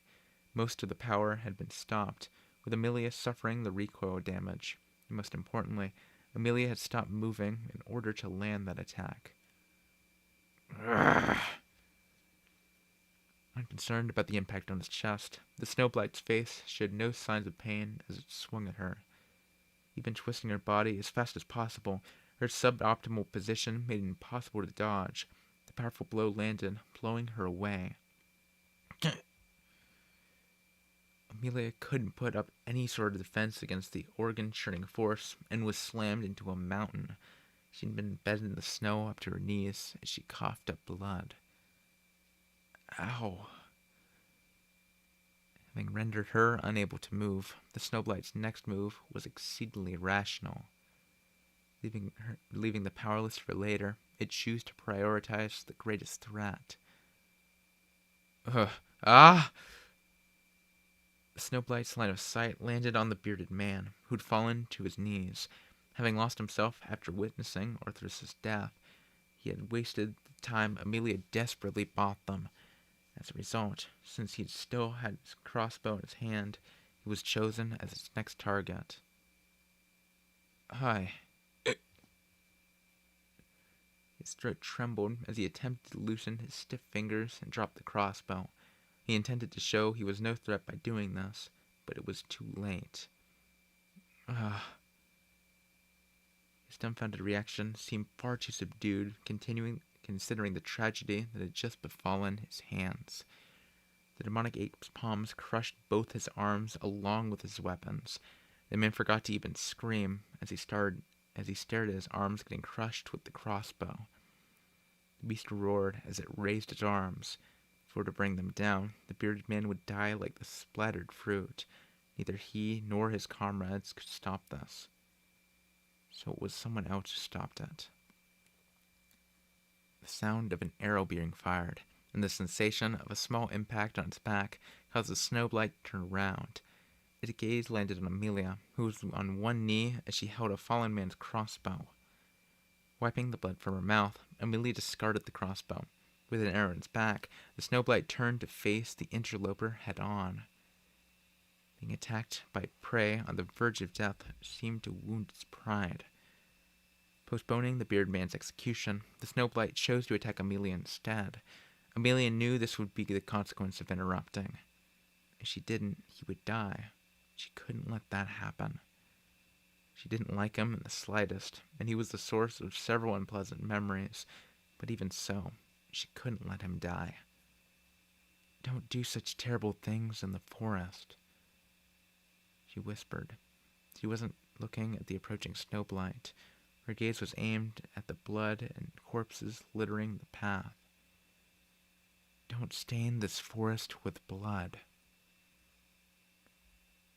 Most of the power had been stopped, with Amelia suffering the recoil damage. And most importantly, Amelia had stopped moving in order to land that attack. Unconcerned about the impact on his chest, the snowblight's face showed no signs of pain as it swung at her. Even twisting her body as fast as possible, her suboptimal position made it impossible to dodge. The powerful blow landed, blowing her away. Amelia couldn't put up any sort of defense against the organ-churning force and was slammed into a mountain. She'd been embedded in the snow up to her knees as she coughed up blood. Ow. Having rendered her unable to move, the Snowblight's next move was exceedingly irrational. Leaving the powerless for later, it chose to prioritize the greatest threat. Ah! The Snowblight's line of sight landed on the bearded man, who'd fallen to his knees. Having lost himself after witnessing Arthur's death, he had wasted the time Amelia desperately bought them. As a result, since he still had his crossbow in his hand, he was chosen as its next target. Hi. His throat trembled as he attempted to loosen his stiff fingers and drop the crossbow. He intended to show he was no threat by doing this, but it was too late. His dumbfounded reaction seemed far too subdued, considering the tragedy that had just befallen his hands. The demonic ape's palms crushed both his arms along with his weapons. The man forgot to even scream as he stared at his arms getting crushed with the crossbow. The beast roared as it raised its arms. If it were to bring them down, the bearded man would die like the splattered fruit. Neither he nor his comrades could stop this. So it was someone else who stopped it. The sound of an arrow being fired, and the sensation of a small impact on its back caused the Snowblight to turn around. Its gaze landed on Amelia, who was on one knee as she held a fallen man's crossbow. Wiping the blood from her mouth, Amelia discarded the crossbow. With an arrow in its back, the Snowblight turned to face the interloper head-on. Being attacked by prey on the verge of death seemed to wound its pride. Postponing the bearded man's execution, the Snowblight chose to attack Amelia instead. Amelia knew this would be the consequence of interrupting. If she didn't, he would die. She couldn't let that happen. She didn't like him in the slightest, and he was the source of several unpleasant memories, but even so, she couldn't let him die. Don't do such terrible things in the forest, she whispered. She wasn't looking at the approaching Snowblight. Her gaze was aimed at the blood and corpses littering the path. Don't stain this forest with blood.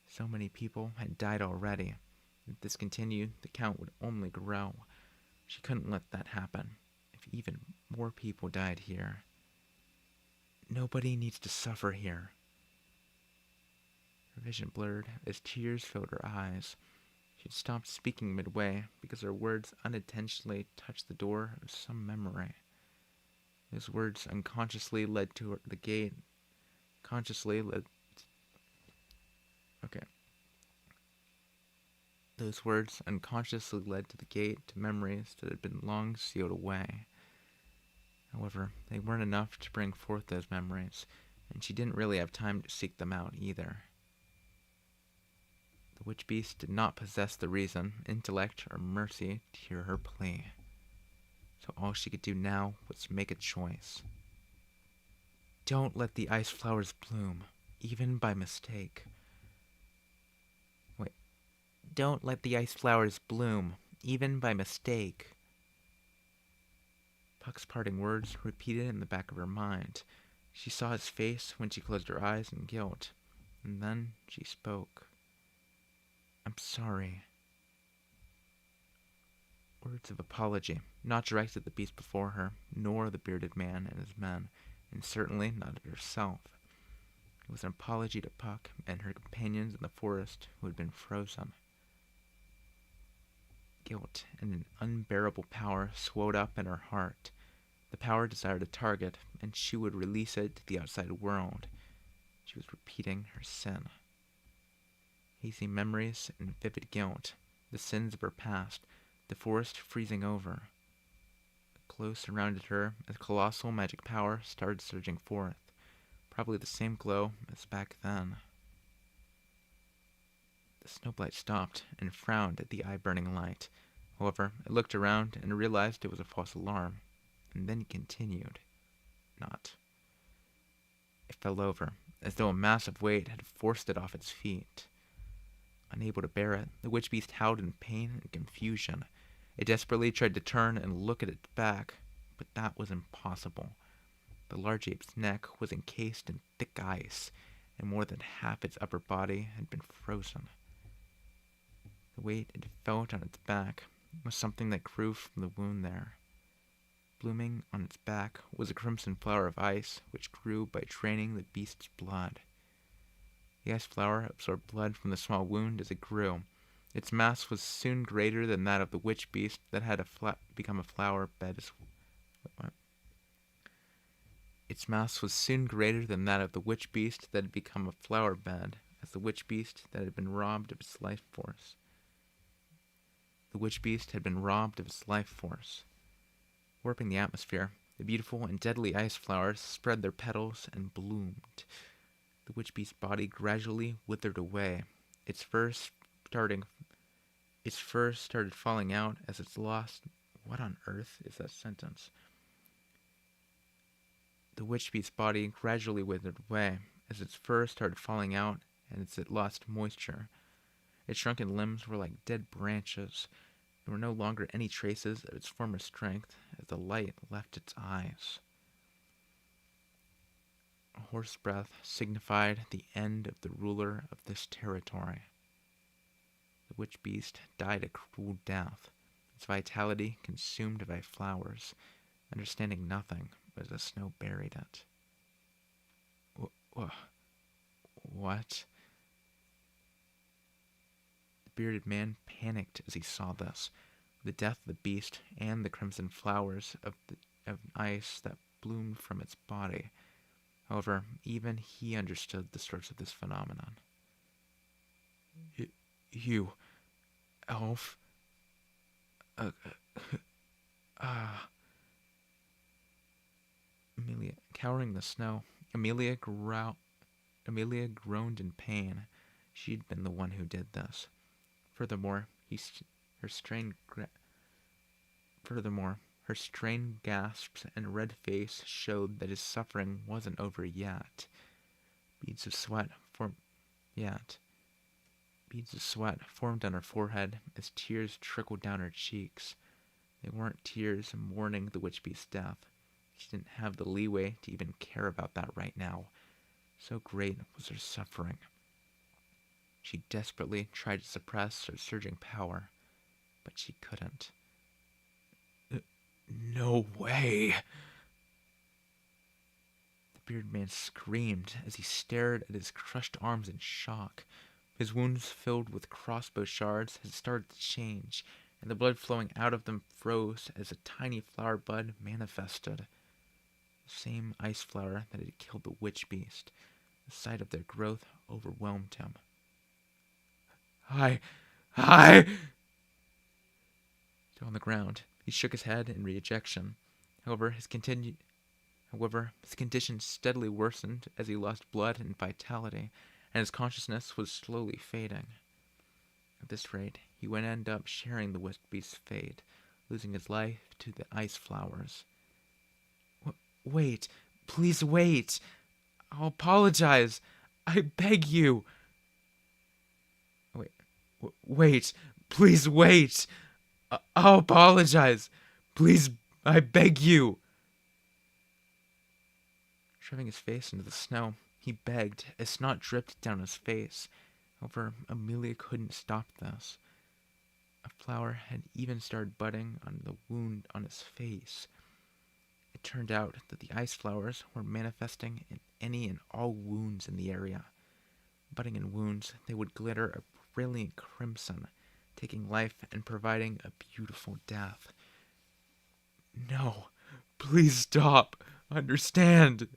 So many people had died already. If this continued, the count would only grow. She couldn't let that happen. If even more people died here. Nobody needs to suffer here. Her vision blurred as tears filled her eyes. She stopped speaking midway because her words unintentionally touched the door of some memory. Those words unconsciously led to the gate. Those words unconsciously led to the gate to memories that had been long sealed away. However, they weren't enough to bring forth those memories, and she didn't really have time to seek them out either. The witch beast did not possess the reason, intellect, or mercy to hear her plea. So all she could do now was make a choice. Don't let the ice flowers bloom, even by mistake. Don't let the ice flowers bloom, even by mistake. Puck's parting words repeated in the back of her mind. She saw his face when she closed her eyes in guilt, and then she spoke. I'm sorry. Words of apology, not directed at the beast before her, nor the bearded man and his men, and certainly not at herself. It was an apology to Puck and her companions in the forest who had been frozen. Guilt and an unbearable power swelled up in her heart. The power desired a target, and she would release it to the outside world. She was repeating her sin. Hazy memories and vivid guilt, the sins of her past, the forest freezing over. The glow surrounded her as colossal magic power started surging forth. probably the same glow as back then. The snowblight stopped and frowned at the eye-burning light. However, it looked around and realized it was a false alarm, and then continued. Not. It fell over, as though a massive weight had forced it off its feet. Unable to bear it, the witch beast howled in pain and confusion. It desperately tried to turn and look at its back, but that was impossible. The large ape's neck was encased in thick ice, and more than half its upper body had been frozen. The weight it felt on its back was something that grew from the wound there. Blooming on its back was a crimson flower of ice, which grew by draining the beast's blood. The ice flower absorbed blood from the small wound as it grew. Its mass was soon greater than that of the witch beast that had become a flower bed as what? Its mass was soon greater than that of the witch beast that had become a flower bed, as the witch beast that had been robbed of its life force. The witch beast had been robbed of its life force. Warping the atmosphere, the beautiful and deadly ice flowers spread their petals and bloomed. The witch beast's body gradually withered away. Its fur started falling out as it lost. What on earth is that sentence? The witch beast's body gradually withered away as its fur started falling out and as it lost moisture. Its shrunken limbs were like dead branches. There were no longer any traces of its former strength as the light left its eyes. A hoarse breath signified the end of the ruler of this territory. The witch beast died a cruel death, its vitality consumed by flowers, understanding nothing as the snow buried it. What? The bearded man panicked as he saw this. The death of the beast and the crimson flowers of ice that bloomed from its body. However, even he understood the source of this phenomenon. You, elf. Amelia, cowering in the snow, Amelia groaned in pain. She'd been the one who did this. Furthermore, her strained gasps and red face showed that his suffering wasn't over yet. Beads of sweat formed on her forehead as tears trickled down her cheeks. They weren't tears mourning the witch beast's death. She didn't have the leeway to even care about that right now. So great was her suffering. She desperately tried to suppress her surging power, but she couldn't. No way! The bearded man screamed as he stared at his crushed arms in shock. His wounds filled with crossbow shards had started to change, and the blood flowing out of them froze as a tiny flower bud manifested. The same ice flower that had killed the witch beast. The sight of their growth overwhelmed him. Hi! On the ground, he shook his head in rejection. However, his condition steadily worsened as he lost blood and vitality, and his consciousness was slowly fading. At this rate, he would end up sharing the witch beast's fate, losing his life to the ice flowers. Wait, please wait. I'll apologize. I beg you. Wait, please wait. I'll apologize. Please, I beg you. Shoving his face into the snow, he begged as snot dripped down his face. However, Amelia couldn't stop this. A flower had even started budding on the wound on his face. It turned out that the ice flowers were manifesting in any and all wounds in the area. Budding in wounds, they would glitter a brilliant crimson, taking life and providing a beautiful death. No, please stop. Understand. The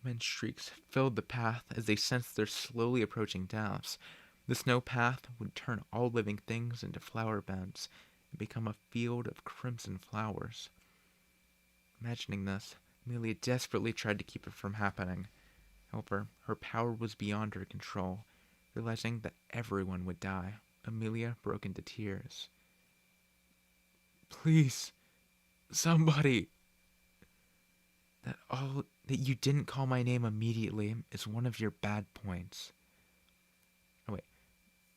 men's shrieks filled the path as they sensed their slowly approaching deaths. The snow path would turn all living things into flower beds and become a field of crimson flowers. Imagining this, Amelia desperately tried to keep it from happening. However, her power was beyond her control. Realizing that everyone would die, Amelia broke into tears. Please, somebody. That you didn't call my name immediately is one of your bad points. Oh wait.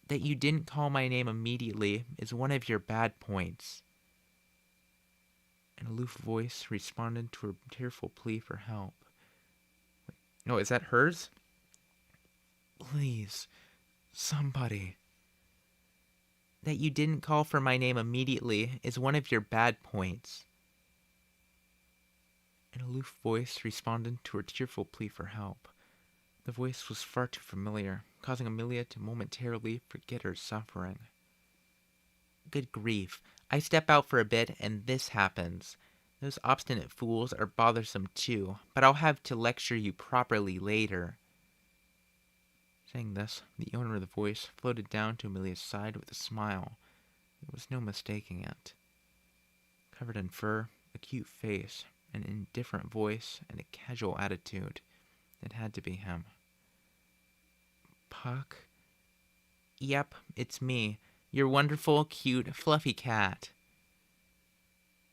That you didn't call my name immediately is one of your bad points. An aloof voice responded to her tearful plea for help. Wait, no, is that hers? Please, somebody. That you didn't call for my name immediately is one of your bad points. An aloof voice responded to her tearful plea for help. The voice was far too familiar, causing Amelia to momentarily forget her suffering. Good grief. I step out for a bit and this happens. Those obstinate fools are bothersome too, but I'll have to lecture you properly later. Saying this, the owner of the voice floated down to Amelia's side with a smile. There was no mistaking it. Covered in fur, a cute face, an indifferent voice, and a casual attitude, it had to be him. Puck? Yep, it's me. Your wonderful, cute, fluffy cat.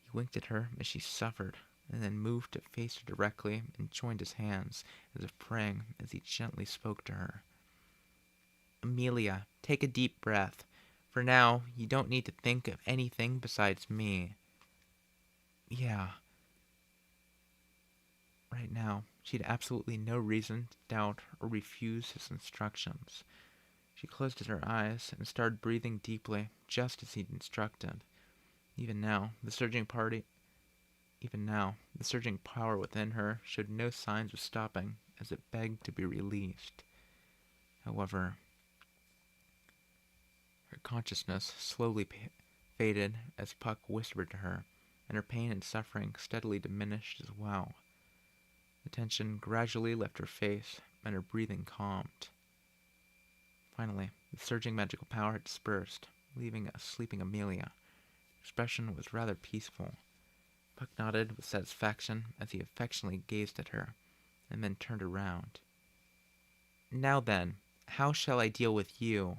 He winked at her as she suffered, and then moved to face her directly and joined his hands, as if praying as he gently spoke to her. Amelia, take a deep breath. For now, you don't need to think of anything besides me. Yeah. Right now, she had absolutely no reason to doubt or refuse his instructions. She closed her eyes and started breathing deeply, just as he'd instructed. Even now, the surging power within her showed no signs of stopping as it begged to be released. However, her consciousness slowly faded as Puck whispered to her, and her pain and suffering steadily diminished as well. The tension gradually left her face, and her breathing calmed. Finally, the surging magical power had dispersed, leaving a sleeping Amelia. Her expression was rather peaceful. Puck nodded with satisfaction as he affectionately gazed at her, and then turned around. Now then, how shall I deal with you?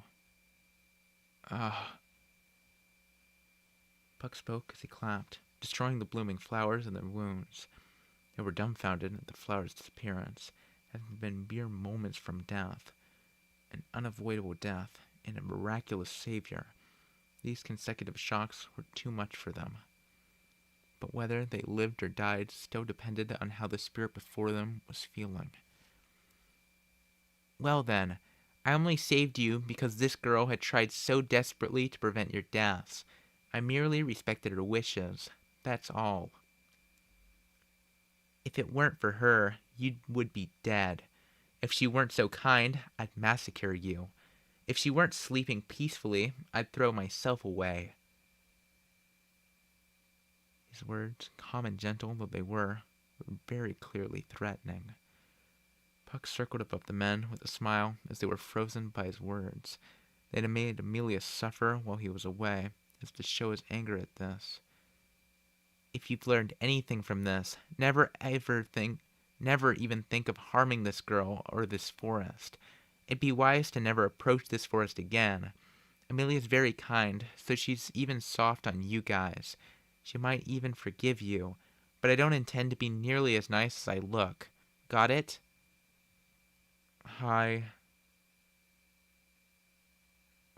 Puck spoke as he clapped, destroying the blooming flowers and their wounds. They were dumbfounded at the flowers' disappearance, having been mere moments from death. An unavoidable death, and a miraculous savior. These consecutive shocks were too much for them. But whether they lived or died still depended on how the spirit before them was feeling. Well then, I only saved you because this girl had tried so desperately to prevent your deaths. I merely respected her wishes. That's all. If it weren't for her, you would be dead. If she weren't so kind, I'd massacre you. If she weren't sleeping peacefully, I'd throw myself away. His words, calm and gentle though they were very clearly threatening. Puck circled above the men with a smile as they were frozen by his words. They had made Amelia suffer while he was away, as to show his anger at this. If you've learned anything from this, never even think of harming this girl or this forest. It'd be wise to never approach this forest again. Amelia's very kind, so she's even soft on you guys. She might even forgive you, but I don't intend to be nearly as nice as I look. Got it? Hi.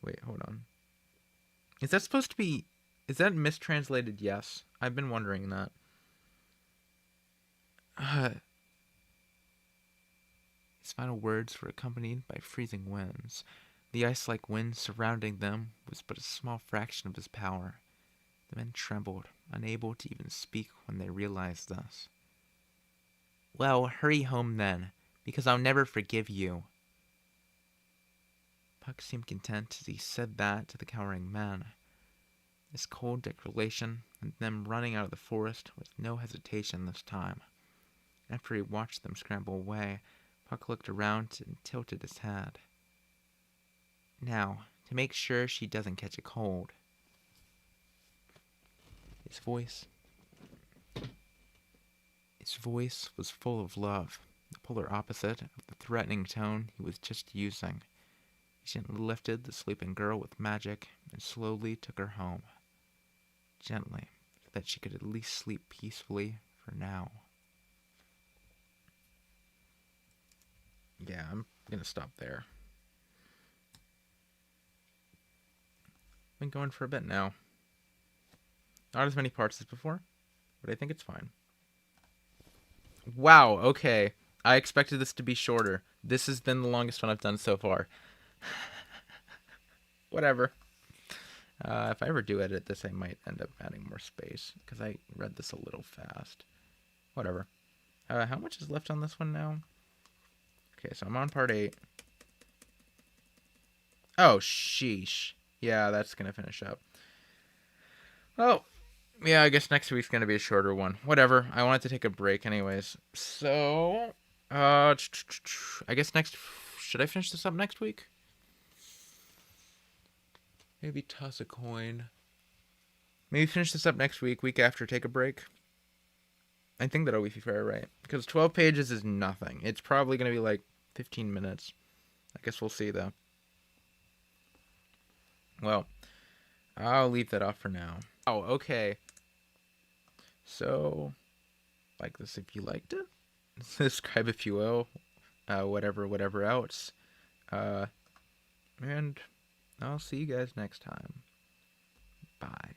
Wait, hold on. Is that mistranslated yes? I've been wondering that. His final words were accompanied by freezing winds. The ice-like wind surrounding them was but a small fraction of his power. The men trembled, unable to even speak when they realized this. Well, hurry home then, because I'll never forgive you. Puck seemed content as he said that to the cowering men. This cold declaration and them running out of the forest with no hesitation this time. After he watched them scramble away, Puck looked around and tilted his head. Now, to make sure she doesn't catch a cold. His voice His voice was full of love, the polar opposite of the threatening tone he was just using. He gently lifted the sleeping girl with magic and slowly took her home. Gently, so that she could at least sleep peacefully for now. Yeah, I'm gonna stop there. Been going for a bit now. Not as many parts as before, but I think it's fine. Wow, okay. I expected this to be shorter. This has been the longest one I've done so far. Whatever. If I ever do edit this, I might end up adding more space, because I read this a little fast. Whatever. How much is left on this one now? Okay, so I'm on part 8. Oh, sheesh. Yeah, that's going to finish up. Oh, yeah, I guess next week's going to be a shorter one. Whatever. I wanted to take a break anyways. So, I guess next... Should I finish this up next week? Maybe toss a coin. Maybe finish this up next week, week after, take a break. I think that'll be fair, right? Because 12 pages is nothing. It's probably going to be like 15 minutes. I guess we'll see, though. Well, I'll leave that off for now. Oh, okay. So, like this if you liked it. Subscribe if you will. Whatever else. And I'll see you guys next time. Bye.